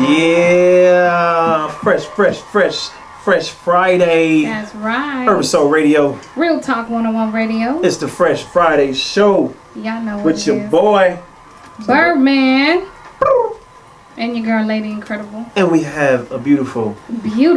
Yeah, fresh Friday. That's right. Urban Soul Radio. Realtalk 101 Radio. It's the Fresh Friday show. Y'all know what with it your is. boy Birdman and your girl Lady Incredible. And we have a beautiful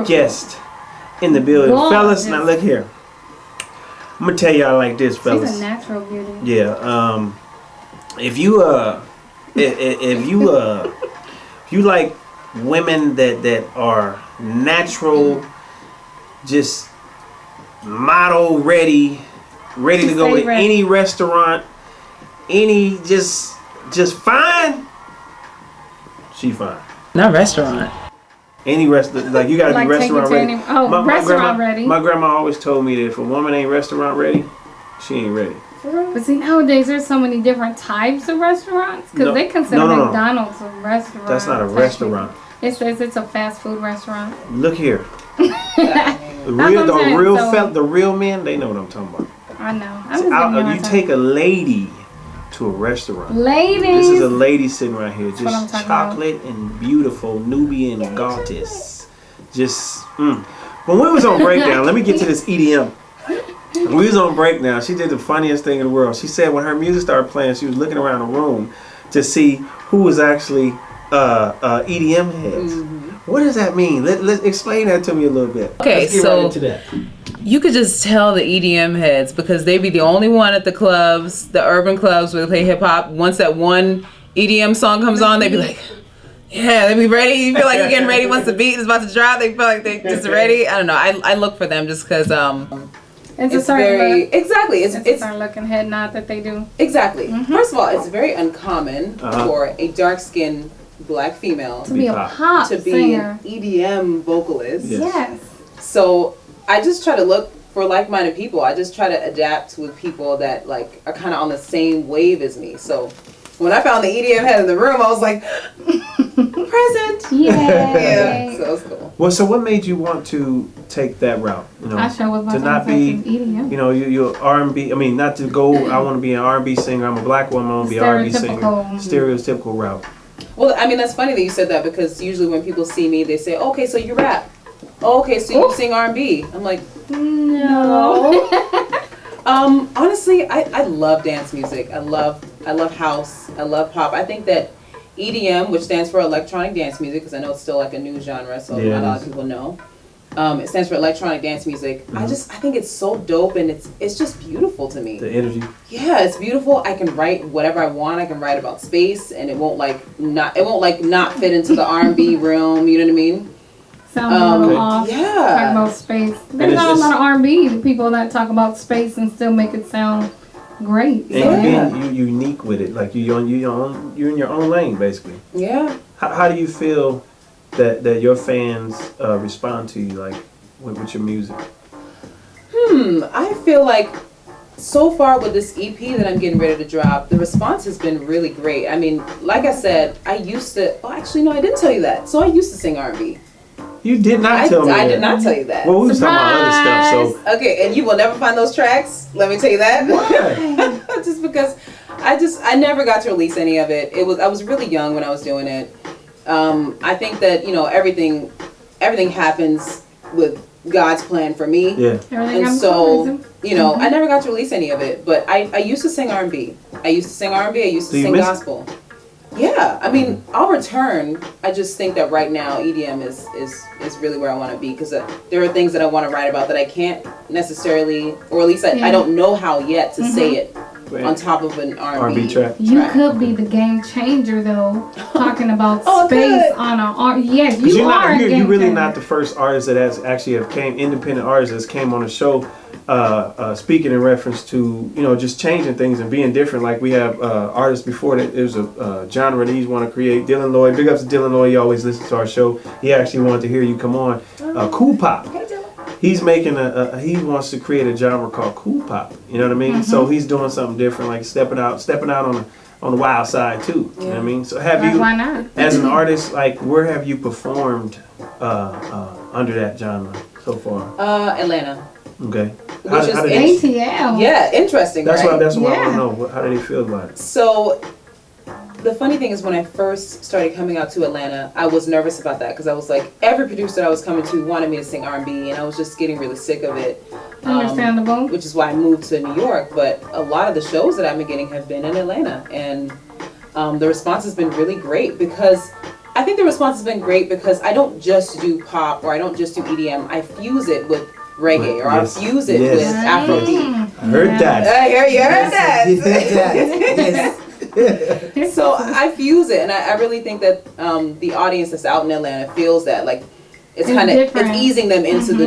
guest in the building. Gorgeous. Fellas, now look here. I'm gonna tell y'all like this, fellas. She's a natural beauty. Yeah. If you like women that are natural, just model ready to go to any restaurant, any just fine. She fine. Not restaurant. Any restaurant, like you gotta be restaurant ready. Restaurant ready. My grandma always told me that if a woman ain't restaurant ready, she ain't ready. But see, nowadays there's so many different types of restaurants because they consider McDonald's a restaurant. That's not a restaurant. It says it's a fast food restaurant. Look here. The real men, they know what I'm talking about. I know. You take a lady to a restaurant. Ladies. This is a lady sitting right here, just chocolate about. and beautiful Nubian goddess. Just When we was on breakdown, let me get to this EDM. When we was on breakdown, she did the funniest thing in the world. She said when her music started playing, she was looking around the room to see who was actually EDM heads. Mm-hmm. What does that mean? Let's explain that to me a little bit. Okay, let's get right into that. You could just tell the EDM heads because they be the only one at the clubs, the urban clubs where they play hip hop. Once that one EDM song comes on, they be like, yeah, they be ready. You feel like you're getting ready. Once the beat is about to drop, they feel like they're just ready. I don't know. I look for them just because it's very exactly. It's a certain looking head nod that they do. Exactly. Mm-hmm. First of all, it's very uncommon for a dark-skinned black female to be a pop singer. An EDM vocalist. Yes. So I just try to look for like-minded people. I just try to adapt with people that like are kind of on the same wave as me. So when I found the EDM head in the room, I was like, present. Yeah. So it was cool. Well, so what made you want to take that route? You know, to not be, EDM. you know, you're R&B. I mean, not to go. I want to be an R&B singer. I'm a black woman. I want to be an R&B singer. Stereotypical route. Well, I mean, that's funny that you said that because usually when people see me, they say, "Okay, so you rap. Oh, okay, so you sing R&B." I'm like, no. Honestly, I love dance music. I love house. I love pop. I think that EDM, which stands for electronic dance music, because I know it's still like a new genre, so not a lot of people know. It stands for electronic dance music. Mm-hmm. I think it's so dope and it's just beautiful to me. The energy. Yeah, it's beautiful. I can write whatever I want. I can write about space, and it won't not fit into the R&B realm. You know what I mean? Sound a little off. Yeah. Talk about space. There's not a lot of R&B people that talk about space and still make it sound great. And being unique with it, like you're in your own lane, basically. Yeah. How do you feel that your fans respond to you, like with your music? I feel like so far with this EP that I'm getting ready to drop, the response has been really great. I mean, like I said, I used to. Oh, actually, no, I didn't tell you that. So I used to sing R&B. You did not tell me that. I did not tell you that. Well, we was talking about other stuff, so. Okay, and you will never find those tracks. Let me tell you that. Why? Just because I never got to release any of it. I was really young when I was doing it. I think that everything happens with God's plan for me. Yeah. And so I never got to release any of it. But I used to sing R&B. I used to sing R&B. I used to sing gospel. Yeah, I mean, I'll return. I just think that right now EDM is really where I want to be because there are things that I want to write about that I can't necessarily, or at least I don't know how yet to say it on top of an R&B track. You could be the game changer though, talking about space on a yes, you are. You're really not the first artist that has actually independent artists that came on the show. Speaking in reference to just changing things and being different, like we have artists before that. There's a genre that he's want to create. Dylan Lloyd, big ups to Dylan Lloyd. He always listens to our show. He actually wanted to hear you come on. Cool pop. He's making he wants to create a genre called cool pop. You know what I mean? Mm-hmm. So he's doing something different, like stepping out on the wild side too. You know what I mean? So why not? As an artist, like where have you performed under that genre so far? Atlanta. Okay. Which is ATL. Yeah, interesting. That's right? That's what I want to know. How do they feel about it? So the funny thing is when I first started coming out to Atlanta, I was nervous about that because I was like, every producer that I was coming to wanted me to sing R&B, and I was just getting really sick of it. Understandable. Which is why I moved to New York. But a lot of the shows that I've been getting have been in Atlanta, and the response has been really great because I think the response has been great because I don't just do pop or I don't just do EDM. I fuse it with reggae or I fuse it with Afrobeat. I heard that. You heard that. Yes. So I fuse it, and I really think that the audience that's out in Atlanta feels that like it's kind of it's easing them into the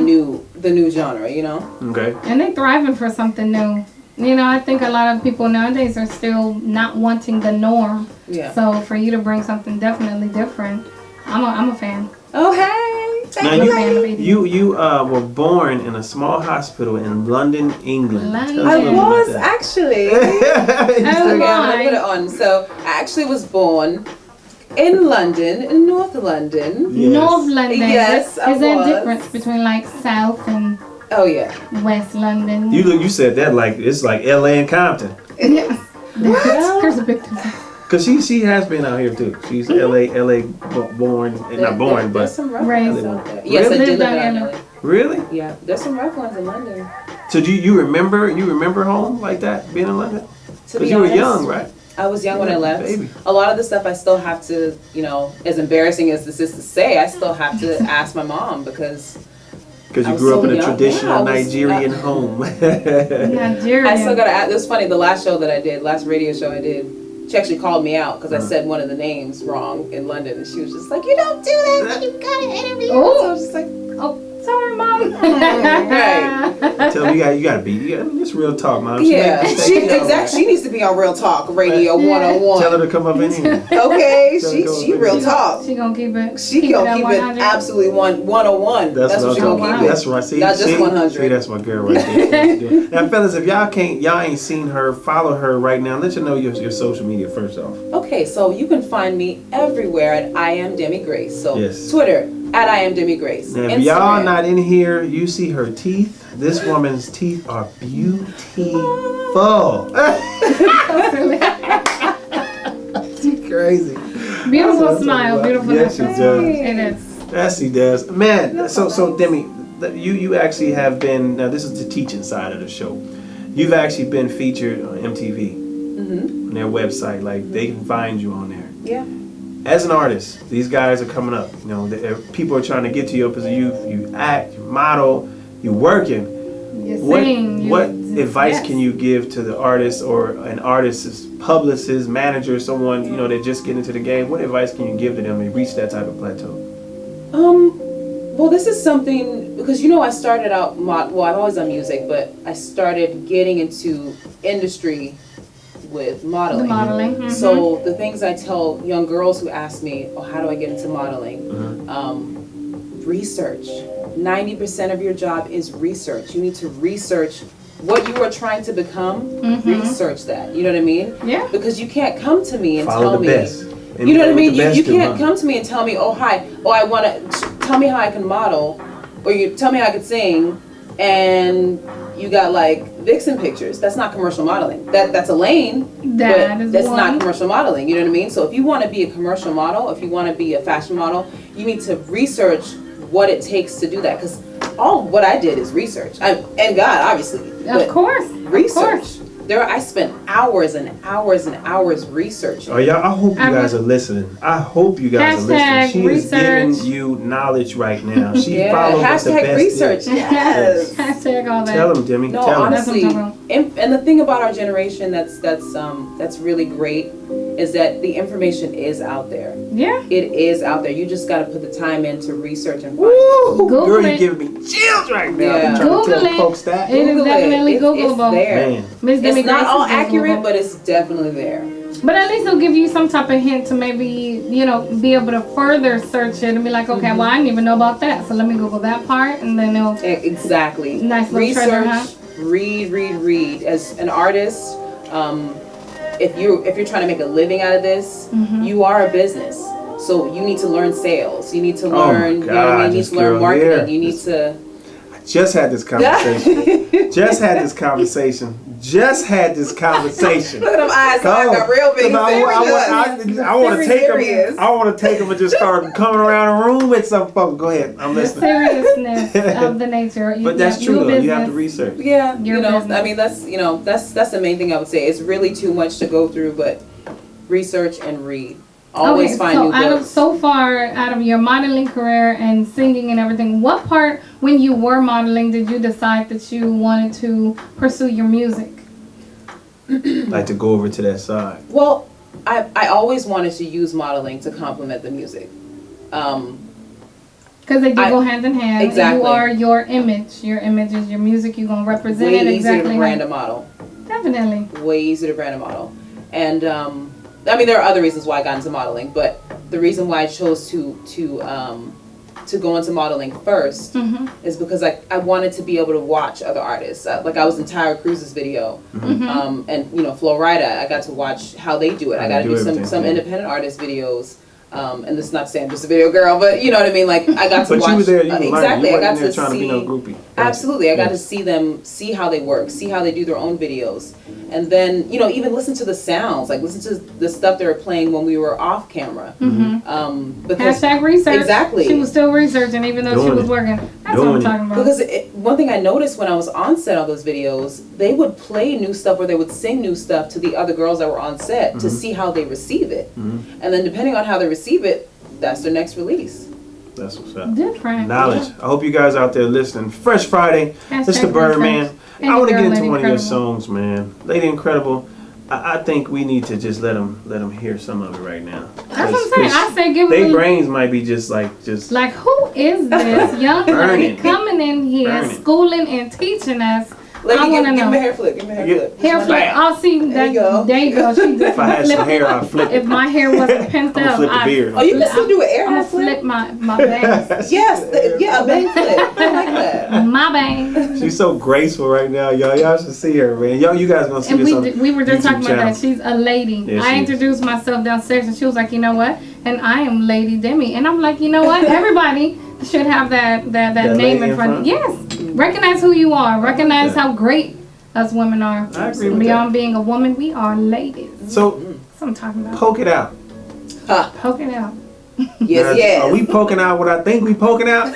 new genre, you know. Okay. And they thriving for something new. You know, I think a lot of people nowadays are still not wanting the norm. Yeah. So for you to bring something definitely different, I'm a fan. Oh hey. Now I'm a fan of EDM. you were born in a small hospital in London, England. London. Tell us a I little about was that. actually. Oh, Okay, I'm gonna my. put it on. So I actually was born in London, in North London. Yes. North London. Yes, I Is there a was. difference between like South and Oh yeah. West London? You said that like it's like L.A. and Compton. Yes. There's a big difference. Cause she has been out here too. She's L.A. born, and not born, There's but some rough Raised. ones out there. Yes, I Really? did live Lived out in out LA. really. Yeah, there's some rough ones in London. So do you remember home like that, being in London? To Cause be you were honest, young, right? I was young when I left. Baby. A lot of the stuff I still have to, you know, as embarrassing as this is to say, I still have to ask my mom because Because I you was grew up so in a young. traditional Yeah, I was- Nigerian home. Nigeria. I still gotta ask. It was funny. The last show that I did, last radio show I did, she actually called me out because I said one of the names wrong in London, and she was just like, "You don't do that. You gotta interview." Oh. So I was just like, Oh, sorry, Mom. Right. Tell me, you gotta be. It's real talk, Mom. "Yeah, make she mistakes, exactly. She needs to be on Real Talk Radio 101." Tell her to come up in here. Okay, Tell her she to go she with Real it. Talk. She gonna keep it. She gonna keep it 100. absolutely 101. That's what she I'm gonna talking keep it. That's right. See, Not just see, 100. See, that's my girl right there. Now, fellas, if y'all ain't seen her, follow her right now. Let you know your social media first off. Okay, so you can find me everywhere at I am Demi Grace. So Yes. Twitter at I am Demi Grace. Now, if Instagram. y'all not in here, you see her teeth. This woman's teeth are beautiful. She's crazy. Beautiful That's smile, what- beautiful. Yes, she nose. does. It is. Yes, he does. Man, so Demi, you actually have been. Now, this is the teaching side of the show. You've actually been featured on MTV on their website. Like they can find you on there. Yeah. As an artist, these guys are coming up. You know, people are trying to get to you because you act, you model, you working. You sing. What you, advice yes. can you give to the artist or an artist's publicist, manager, someone that just getting into the game? What advice can you give to them to reach that type of plateau? Well, this is something because I started out. Well, I've always done music, but I started getting into industry with modeling. The modeling. Mhm. So the things I tell young girls who ask me, "Oh, how do I get into modeling?" Research. 90% of your job is research. You need to research what you are trying to become. Research that. You know what I mean? Yeah. Because you can't come to me and Follow tell the me. best. You know what I mean? The best You do, can't huh? come to me and tell me, "Oh, hi. Oh, I want to tell me how I can model," or you tell me how I could sing, and you got like vixen pictures. That's not commercial modeling. That's a lane, That but is that's one. not commercial modeling. You know what I mean? So if you want to be a commercial model, if you want to be a fashion model, you need to research what it takes to do that. Because all what I did is research, and God, obviously, but Of course. research. Of course. I spent hours and hours and hours researching. Oh yeah, I hope you guys are listening. I hope you guys are listening. Hashtag She is giving research. you knowledge right now. She Yeah, follows what the hashtag best research. is. Yes. Hashtag all that. Tell them, Demi. No, Tell them. honestly, That's what I'm talking and the thing about our generation that's really great is that the information is out there. Yeah. It is out there. You just got to put the time in to research and find it. Woo! Google Girl, it. you giving me chills right now. Yeah. I'm trying to Google tell it. folks that. It is Google definitely It's Googleable. there. Man. Miss Demi It's not Grace all is accurate, Googleable. but it's definitely there. But at least it'll give you some type of hint to maybe, be able to further search it and be like, okay, well, I didn't even know about that. So let me Google that part and then it'll. Exactly. Nice little Research, treasure hunt. read. As an artist, if you're trying to make a living out of this, you are a business. So you need to learn sales. You need to learn. You know what I mean? You need this to learn girl marketing. here. You need to. Just had this conversation. Just had this conversation. Just had this conversation. Look at them eyes. So I got real big. I want to take them. I want to take them and just start coming around the room with some folks. Go ahead. I'm The listening. seriousness of the nature. But that's true though. You have to research. Yeah, Your you know, business. I mean, that's the main thing I would say. It's really too much to go through, but research and read. Always Okay, find so new out books. of so far out of your modeling career and singing and everything, what part when you were modeling did you decide that you wanted to pursue your music? Like to go over to that side. Well, I always wanted to use modeling to complement the music. Because they do go hand in hand. Exactly. You are your image. Your image is your music. You're gonna represent Way it easier exactly. to brand a how- model. Definitely. Way easier to brand a model. And I mean, there are other reasons why I got into modeling, but the reason why I chose to go into modeling first is because I wanted to be able to watch other artists. Like I was in Tyra Cruz's video, and you know, Flo Rida, I got to watch how they do it. I got to do some independent artist videos. And this is not to say I'm just a video girl, but you know what I mean. Like I got to But watch. you were there. You were exactly. learning. You I got wasn't there to trying see. to be no groupie. Absolutely, I got to Yes. see them, see how they work, see how they do their own videos, and then you know even listen to the sounds, like listen to the stuff they were playing when we were off camera. Because Hashtag research. Exactly. She was still researching even though she Doing was it. working. That's Doing what I'm it. talking about. because one thing I noticed when I was on set on those videos, they would play new stuff or they would sing new stuff to the other girls that were on set to see how they receive it, and then depending on how they receive it, that's their next release. That's what's up. Different. Knowledge. I hope you guys out there listening. Fresh Friday. Hashtag It's the Birdman. research. I want to And get into Lady one of your Incredible. songs, man. Lady Incredible. I think we need to just let them hear some of it right now. That's what I'm saying. I say give Their them brains might be just like like who is this young lady Burning. coming in here Burning. schooling and teaching us? Lady, I want to give know. me a hair flip. Give me a hair Yeah. flip. Hair flip. Bam. I'll see that. There you go. There you go. She just If I had flip some hair, I'd flip If it. my hair wasn't pinned I'm gonna up, flip the beard. Oh, you can still do an air I'm hair gonna flip flip. my bangs. Yes, yeah, a bang flip. I like that. My bangs. She's so graceful right now, y'all. Y'all should see her, man. You guys gonna see And this on we were just YouTube talking about channel. that. She's a lady. Yeah, I she is. introduced myself downstairs, and she was like, "You know what?" And I am Lady Demi, and I'm like, "You know what? Everybody should have that That name lady in front. Yes, recognize who you are. Recognize that. how great us women are. I agree with Beyond being a woman, we are ladies. So That's what I'm talking about. poke it out. Poke it out. Yes, Now, yes. Are we poking out what I think we poking out?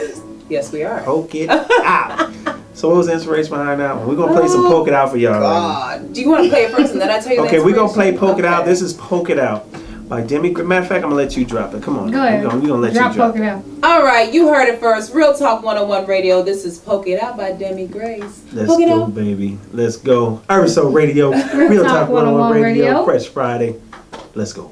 Yes, we are. Poke it out. So what was the inspiration behind that one? We're gonna play some poke it out for y'all. Right God. Do you want to play it first and then I tell you now. the Okay, we're gonna play inspiration? poke it out. Okay. This is Poke It Out by Demi. Matter of fact, I'm gonna let you drop it. Come on. Go ahead. We're gonna let Drop you drop poke it. it out. All right, you heard it first. Real Talk 101 Radio. This is Poke It Out by Demi Grace. Let's Poke it go, out. baby. Let's go. Urban Radio. Real Talk 101 Radio. Fresh Friday. Let's go.